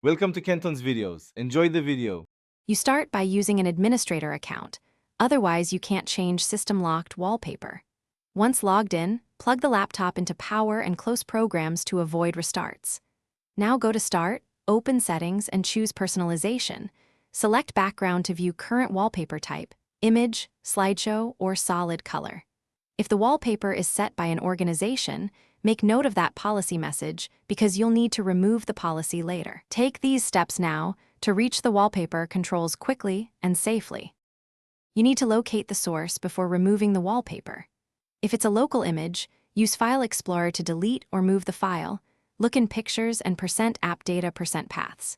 Welcome to Kenton's videos. Enjoy the video. You start by using an administrator account. Otherwise, you can't change system-locked wallpaper. Once logged in, plug the laptop into power and close programs to avoid restarts. Now go to Start, open Settings, and choose Personalization. Select Background to view current wallpaper type, image, slideshow, or solid color. If the wallpaper is set by an organization, make note of that policy message because you'll need to remove the policy later. Take these steps now to reach the wallpaper controls quickly and safely. You need to locate the source before removing the wallpaper. If it's a local image, use File Explorer to delete or move the file. Look in Pictures and %app data %paths.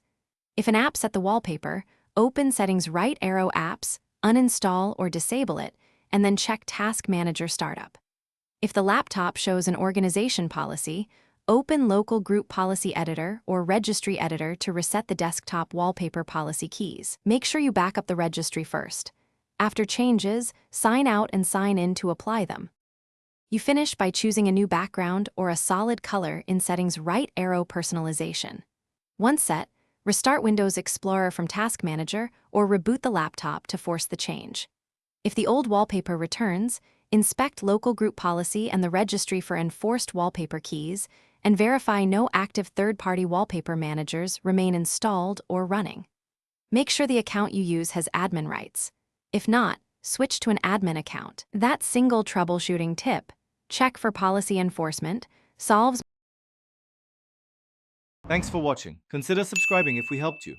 If an app set the wallpaper, open Settings right arrow Apps, uninstall or disable it, and then check Task Manager Startup. If the laptop shows an organization policy, open Local Group Policy Editor or Registry Editor to reset the desktop wallpaper policy keys. Make sure you back up the registry first. After changes, sign out and sign in to apply them. You finish by choosing a new background or a solid color in Settings right arrow Personalization. Once set, restart Windows Explorer from Task Manager or reboot the laptop to force the change. If the old wallpaper returns, inspect Local Group Policy and the registry for enforced wallpaper keys, and verify no active third-party wallpaper managers remain installed or running. Make sure the account you use has admin rights. If not, switch to an admin account. That single troubleshooting tip, check for policy enforcement, solves. Thanks for watching. Consider subscribing if we helped you.